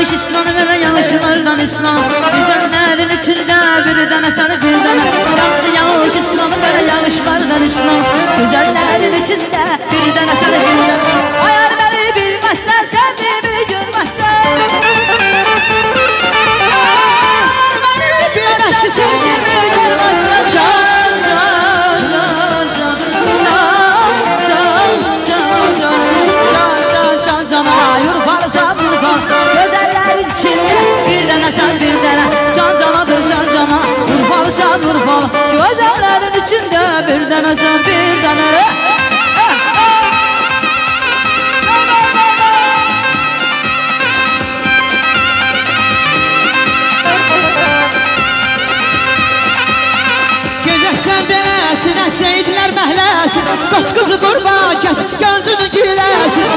yağış İslam veren yağışlardan İslam. Güzellerin içinde bir tane sarı bir tane. Yaktı yağış İslam veren yağışlardan İslam. Güzellerin içinde bir tane sarı bir tane. Ayar beni bilmezsen sevdiğimi görmezsen. Ayar beni bilmezsen sevdiğimi görmezsen. Can can can can can can can can cana yurparsa durpan. Güzellerin içinde bir tane sen bir tane. Can canadır can cana yurparsa durpan. Güzellerin içinde bir tane sen bir tane. Güləsən beləsin, əsəydilər məhləsin. Qaç qızı qurban kəsin, gözünü güləsin.